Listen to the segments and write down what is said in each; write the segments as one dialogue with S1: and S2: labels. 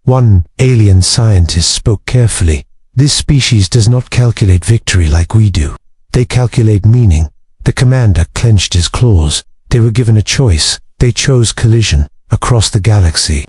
S1: One alien scientist spoke carefully. "This species does not calculate victory like we do. They calculate meaning." The commander clenched his claws. They were given a choice. They chose collision across the galaxy.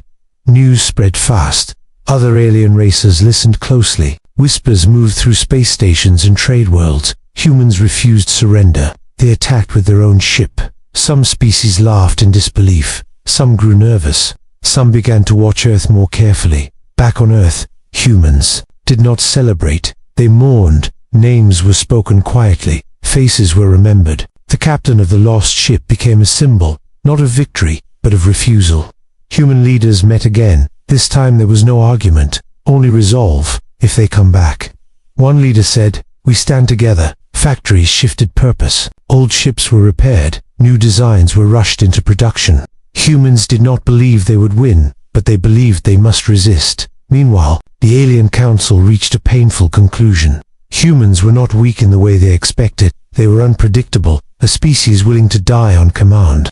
S1: News spread fast. Other alien races listened closely. Whispers moved through space stations and trade worlds. Humans refused surrender. They attacked with their own ship. Some species laughed in disbelief. Some grew nervous. Some began to watch Earth more carefully. Back on Earth, humans did not celebrate. They mourned. Names were spoken quietly. Faces were remembered. The captain of the lost ship became a symbol, not of victory, but of refusal. Human leaders met again. This time there was no argument, only resolve. If they come back. One leader said, "We stand together." Factories shifted purpose. Old ships were repaired. New designs were rushed into production. Humans did not believe they would win, but they believed they must resist. Meanwhile, the alien council reached a painful conclusion. Humans were not weak in the way they expected. They were unpredictable, a species willing to die on command.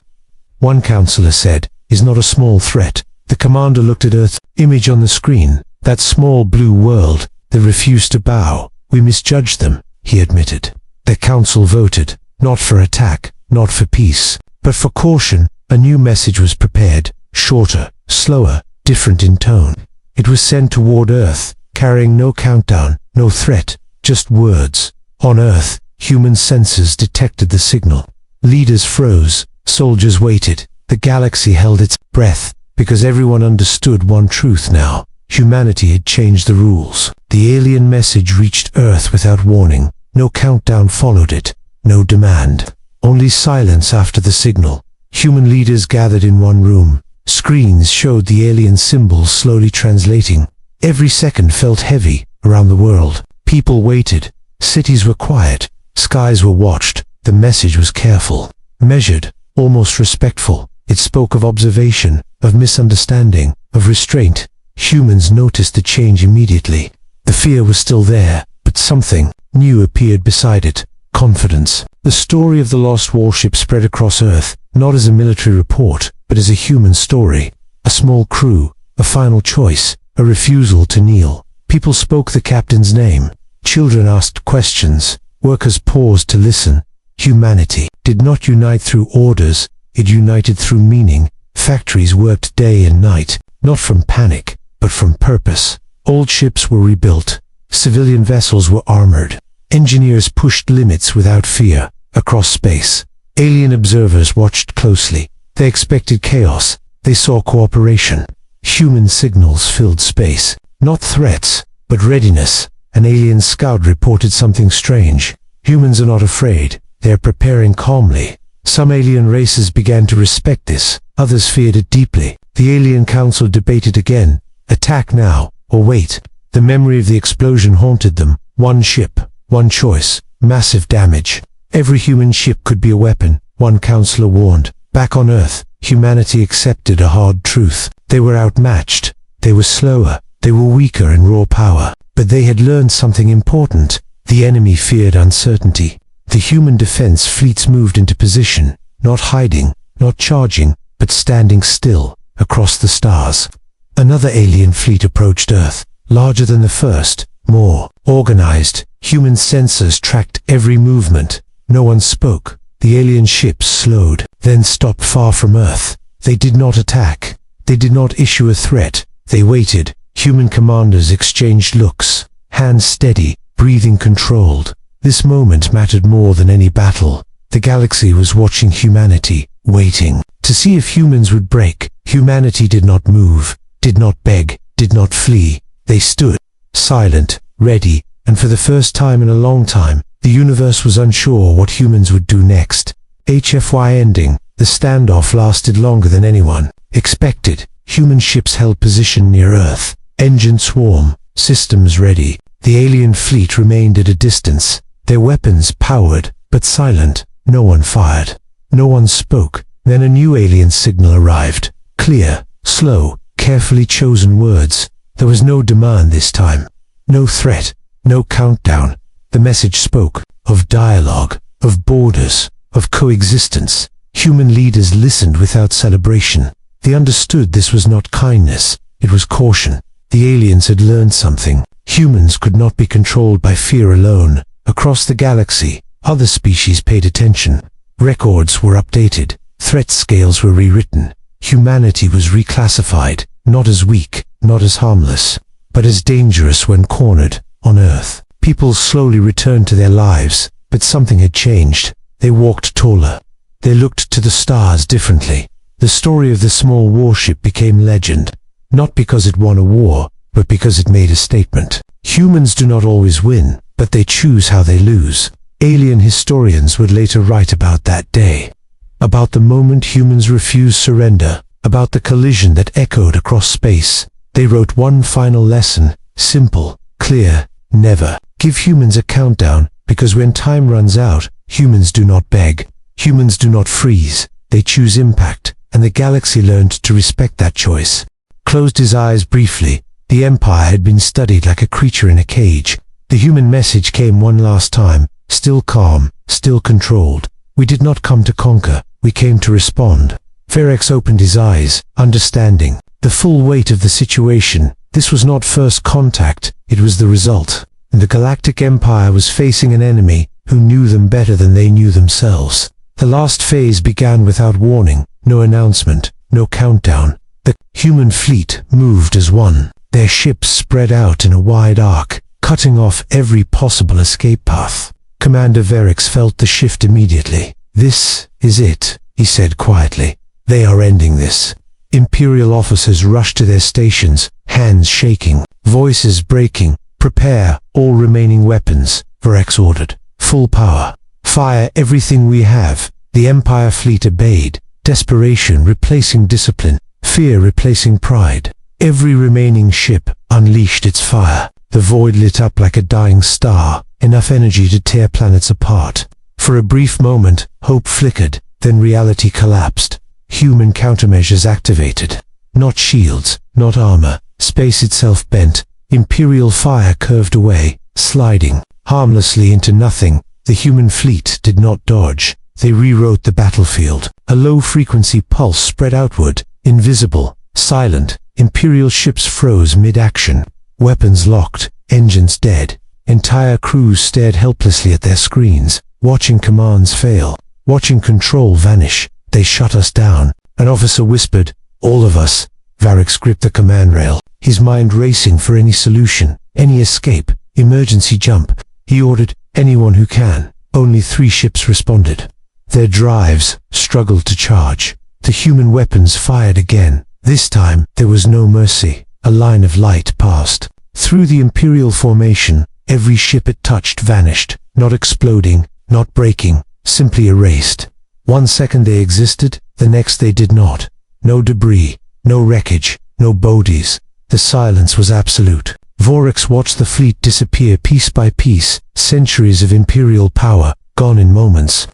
S1: One counselor said, "Is not a small threat." The commander looked at Earth's image on the screen. That small blue world, they refused to bow. "We misjudged them," he admitted. The council voted, not for attack, not for peace, but for caution. A new message was prepared, shorter, slower, different in tone. It was sent toward Earth, carrying no countdown, no threat, just words. On Earth, human sensors detected the signal. Leaders froze, soldiers waited. The galaxy held its breath, because everyone understood one truth now. Humanity had changed the rules. The alien message reached Earth without warning. No countdown followed it. No demand. Only silence after the signal. Human leaders gathered in one room. Screens showed the alien symbols slowly translating. Every second felt heavy around the world. People waited. Cities were quiet. Skies were watched. The message was careful, measured, almost respectful. It spoke of observation, of misunderstanding, of restraint. Humans noticed the change immediately. The fear was still there, but something new appeared beside it. Confidence. The story of the lost warship spread across Earth, not as a military report, but as a human story. A small crew, a final choice, a refusal to kneel. People spoke the captain's name. Children asked questions. Workers paused to listen. Humanity did not unite through orders, it united through meaning. Factories worked day and night, not from panic, but from purpose. Old ships were rebuilt. Civilian vessels were armored. Engineers pushed limits without fear. Across space, alien observers watched closely. They expected chaos. They saw cooperation. Human signals filled space. Not threats, but readiness. An alien scout reported something strange. Humans are not afraid. They are preparing calmly. Some alien races began to respect this. Others feared it deeply. The alien council debated again. Attack now, or wait. The memory of the explosion haunted them. One ship, one choice, massive damage. Every human ship could be a weapon, one counselor warned. Back on Earth, humanity accepted a hard truth. They were outmatched. They were slower. They were weaker in raw power. But they had learned something important. The enemy feared uncertainty. The human defense fleets moved into position, not hiding, not charging, but standing still, across the stars. Another alien fleet approached Earth, larger than the first, more organized. Human sensors tracked every movement. No one spoke. The alien ships slowed, then stopped far from Earth. They did not attack. They did not issue a threat. They waited. Human commanders exchanged looks, hands steady, breathing controlled. This moment mattered more than any battle. The galaxy was watching humanity, waiting to see if humans would break. Humanity did not move, did not beg, did not flee. They stood, silent, ready, and for the first time in a long time, the universe was unsure what humans would do next. HFY ending. The standoff lasted longer than anyone expected. Human ships held position near Earth. Engine swarm, systems ready. The alien fleet remained at a distance. Their weapons powered, but silent. No one fired. No one spoke. Then a new alien signal arrived. Clear, slow, carefully chosen words. There was no demand this time. No threat. No countdown. The message spoke of dialogue, of borders, of coexistence. Human leaders listened without celebration. They understood this was not kindness. It was caution. The aliens had learned something. Humans could not be controlled by fear alone. Across the galaxy, other species paid attention. Records were updated. Threat scales were rewritten. Humanity was reclassified, not as weak, not as harmless, but as dangerous when cornered. On Earth, people slowly returned to their lives, but something had changed. They walked taller. They looked to the stars differently. The story of the small warship became legend, not because it won a war, but because it made a statement. Humans do not always win, but they choose how they lose. Alien historians would later write about that day, about the moment humans refused surrender, about the collision that echoed across space. They wrote one final lesson, simple, clear: never give humans a countdown, because when time runs out, humans do not beg. Humans do not freeze. They choose impact, and the galaxy learned to respect that choice. Closed his eyes briefly. The Empire had been studied like a creature in a cage. The human message came one last time, still calm, still controlled. We did not come to conquer, we came to respond. Ferex opened his eyes, understanding the full weight of the situation. This was not first contact, it was the result. And the Galactic Empire was facing an enemy who knew them better than they knew themselves. The last phase began without warning, no announcement, no countdown. The human fleet moved as one. Their ships spread out in a wide arc, cutting off every possible escape path. Commander Verix felt the shift immediately. "This is it," he said quietly. "They are ending this." Imperial officers rushed to their stations, hands shaking, voices breaking. "Prepare all remaining weapons," Verix ordered. "Full power. Fire everything we have." The Empire fleet obeyed, desperation replacing discipline, fear replacing pride. Every remaining ship unleashed its fire. The void lit up like a dying star, enough energy to tear planets apart. For a brief moment, hope flickered, then reality collapsed. Human countermeasures activated. Not shields, not armor. Space itself bent. Imperial fire curved away, sliding harmlessly into nothing. The human fleet did not dodge. They rewrote the battlefield. A low-frequency pulse spread outward, invisible, silent. Imperial ships froze mid-action. Weapons locked, engines dead. Entire crews stared helplessly at their screens, watching commands fail, watching control vanish. "They shut us down," an officer whispered. "All of us." Varix gripped the command rail, his mind racing for any solution, any escape, emergency jump. He ordered, "Anyone who can." Only 3 ships responded. Their drives struggled to charge. The human weapons fired again. This time, there was no mercy. A line of light passed. Through the Imperial formation, every ship it touched vanished, not exploding, not breaking, simply erased. 1 second they existed, the next they did not. No debris, no wreckage, no bodies. The silence was absolute. Vorix watched the fleet disappear piece by piece, centuries of Imperial power, gone in moments.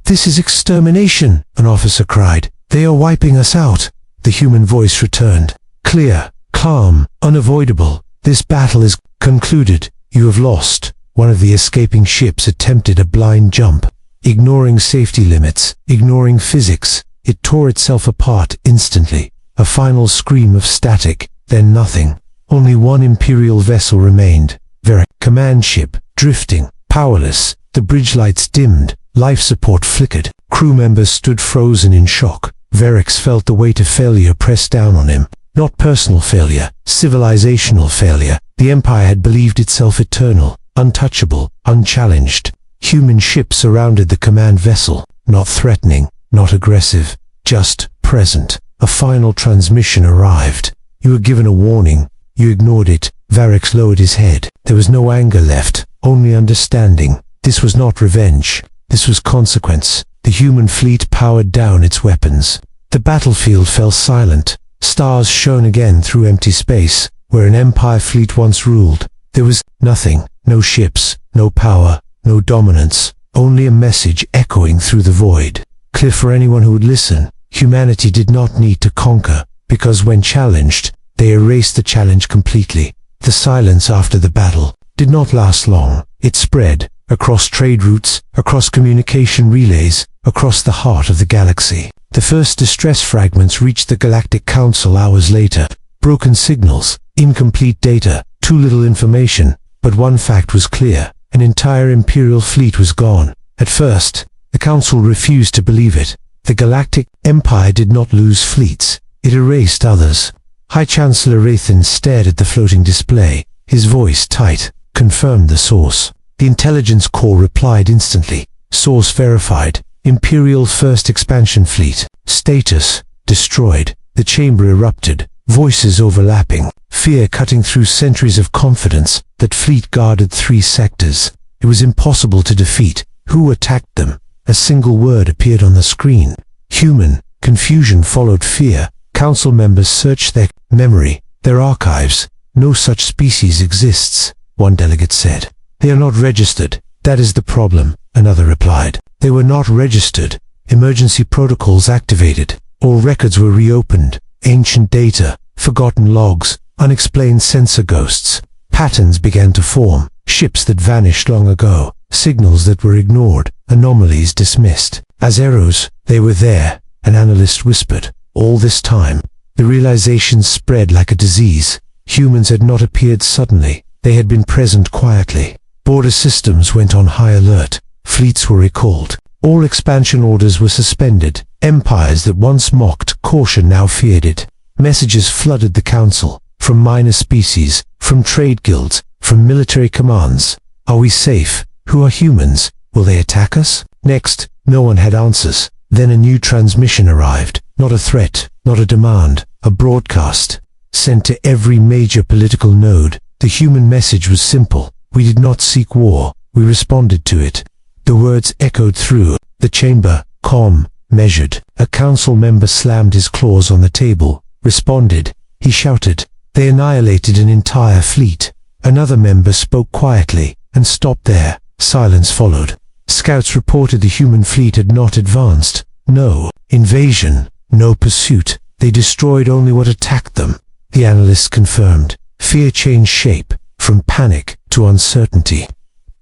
S1: "This is extermination," an officer cried. "They are wiping us out." The human voice returned, clear, calm, unavoidable. "This battle is concluded. You have lost." One of the escaping ships attempted a blind jump, ignoring safety limits, ignoring physics. It tore itself apart instantly. A final scream of static, then nothing. Only one Imperial vessel remained. Verix, command ship, drifting, powerless. The bridge lights dimmed, life support flickered. Crew members stood frozen in shock. Verix felt the weight of failure press down on him. Not personal failure, civilizational failure. The Empire had believed itself eternal, untouchable, unchallenged. Human ships surrounded the command vessel, not threatening, not aggressive, just present. A final transmission arrived. "You were given a warning. You ignored it." Varix lowered his head. There was no anger left, only understanding. This was not revenge. This was consequence. The human fleet powered down its weapons. The battlefield fell silent. Stars shone again through empty space. Where an Empire fleet once ruled, there was nothing. No ships, no power, no dominance. Only a message echoing through the void. Clear for anyone who would listen. Humanity did not need to conquer, because when challenged, they erased the challenge completely. The silence after the battle did not last long. It spread across trade routes, across communication relays, across the heart of the galaxy. The first distress fragments reached the Galactic Council hours later, broken signals, incomplete data, too little information. But one fact was clear: an entire Imperial fleet was gone. At first, the Council refused to believe it. The Galactic Empire did not lose fleets. It erased others. High Chancellor Rathan stared at the floating display. His voice, tight, confirmed the source. The Intelligence Corps replied instantly. Source verified. Imperial First Expansion Fleet. Status: destroyed. The chamber erupted. Voices overlapping. Fear cutting through centuries of confidence. That fleet guarded 3 sectors. It was impossible to defeat. Who attacked them? A single word appeared on the screen: human. Confusion followed fear. Council members searched their memory, their archives. No such species exists, one delegate said. They are not registered. That is the problem, another replied. They were not registered. Emergency protocols activated. All records were reopened. Ancient data, forgotten logs, unexplained sensor ghosts. Patterns began to form. Ships that vanished long ago. Signals that were ignored. Anomalies dismissed. As arrows, they were there, an analyst whispered. All this time, the realization spread like a disease. Humans had not appeared suddenly. They had been present quietly. Border systems went on high alert. Fleets were recalled. All expansion orders were suspended. Empires that once mocked caution now feared it. Messages flooded the Council, from minor species, from trade guilds, from military commands. Are we safe? Who are humans? Will they attack us? Next, no one had answers. Then a new transmission arrived. Not a threat, not a demand, a broadcast. Sent to every major political node. The human message was simple. We did not seek war. We responded to it. The words echoed through the chamber, calm, measured. A council member slammed his claws on the table. Responded. He shouted. They annihilated an entire fleet. Another member spoke quietly and stopped there. Silence followed. Scouts reported the human fleet had not advanced. No invasion, no pursuit. They destroyed only what attacked them. The analysts confirmed. Fear changed shape, from panic to uncertainty.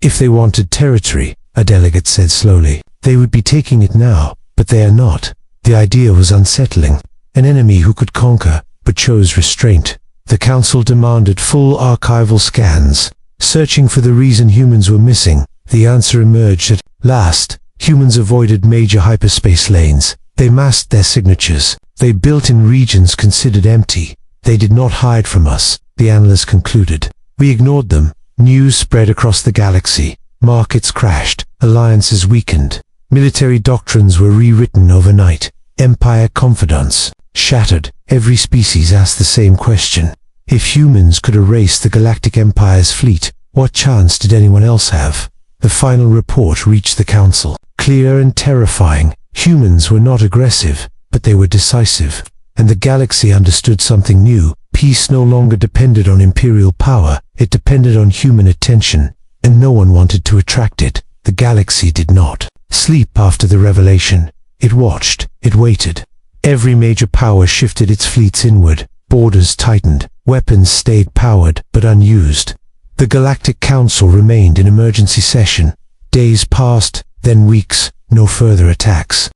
S1: If they wanted territory, a delegate said slowly, they would be taking it now, but they are not. The idea was unsettling. An enemy who could conquer, but chose restraint. The Council demanded full archival scans, searching for the reason humans were missing. The answer emerged at last. Humans avoided major hyperspace lanes. They masked their signatures. They built in regions considered empty. They did not hide from us, the analyst concluded. We ignored them. News spread across the galaxy. Markets crashed. Alliances weakened. Military doctrines were rewritten overnight. Empire confidence shattered. Every species asked the same question. If humans could erase the Galactic Empire's fleet, what chance did anyone else have? The final report reached the Council. Clear and terrifying. Humans were not aggressive, but they were decisive. And the galaxy understood something new. Peace no longer depended on imperial power. It depended on human attention. And no one wanted to attract it. The galaxy did not sleep after the revelation. It watched. It waited. Every major power shifted its fleets inward. Borders tightened. Weapons stayed powered, but unused. The Galactic Council remained in emergency session. Days passed, then weeks. No further attacks.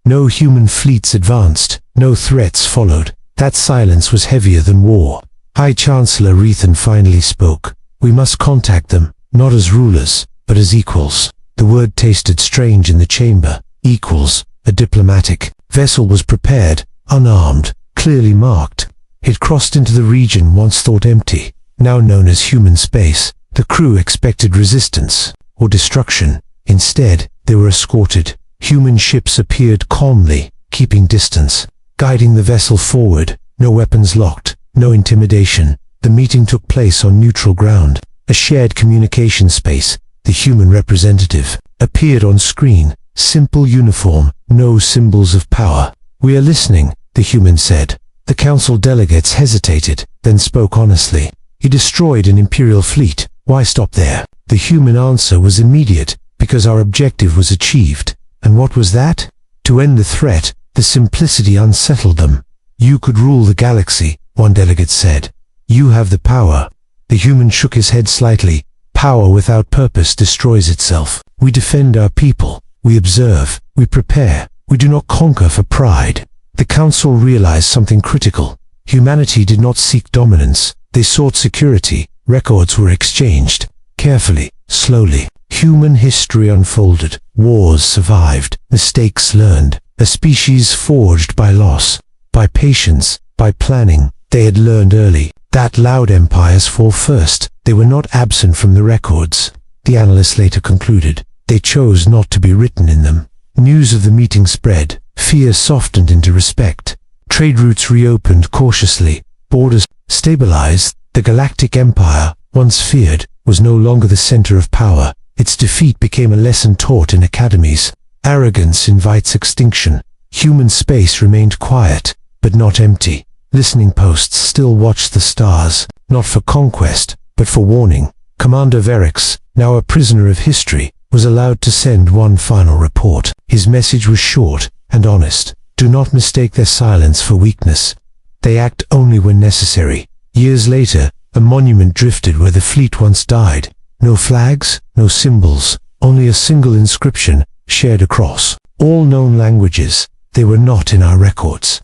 S1: No human fleets advanced. No threats followed. That silence was heavier than war. High Chancellor Rathan finally spoke. We must contact them, not as rulers, but as equals. The word tasted strange in the chamber. Equals. A diplomatic vessel was prepared, unarmed, clearly marked. It crossed into the region once thought empty, now known as human space. The crew expected resistance or destruction. Instead, they were escorted. Human ships appeared calmly, keeping distance, guiding the vessel forward. No weapons locked, no intimidation. The meeting took place on neutral ground. A shared communication space. The human representative appeared on screen. Simple uniform, no symbols of power. We are listening, the human said. The council delegates hesitated, then spoke honestly. He destroyed an imperial fleet. Why stop there? The human answer was immediate, because our objective was achieved. And what was that? To end the threat. The simplicity unsettled them. You could rule the galaxy, one delegate said. You have the power. The human shook his head slightly. Power without purpose destroys itself. We defend our people. We observe. We prepare. We do not conquer for pride. The council realized something critical. Humanity did not seek dominance, they sought security. Records were exchanged, carefully, slowly. Human history unfolded, wars survived, mistakes learned, a species forged by loss, by patience, by planning. They had learned early that loud empires fall first. They were not absent from the records. The analysts later concluded. They chose not to be written in them. News of the meeting spread, fear softened into respect. Trade routes reopened cautiously, borders stabilized. The Galactic Empire, once feared, was no longer the center of power. Its defeat became a lesson taught in academies. Arrogance invites extinction. Human space remained quiet, but not empty. Listening posts still watched the stars, not for conquest, but for warning. Commander Verix, now a prisoner of history, was allowed to send one final report. His message was short and honest. Do not mistake their silence for weakness. They act only when necessary. Years later, a monument drifted where the fleet once died. No flags, no symbols, only a single inscription, shared across all known languages. They were not in our records.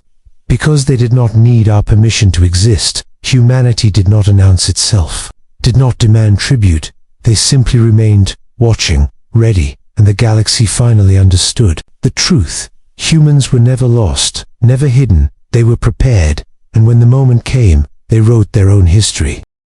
S1: Because they did not need our permission to exist, humanity did not announce itself, did not demand tribute. They simply remained, watching, ready, and the galaxy finally understood the truth. Humans were never lost, never hidden. They were prepared, and when the moment came, they wrote their own history.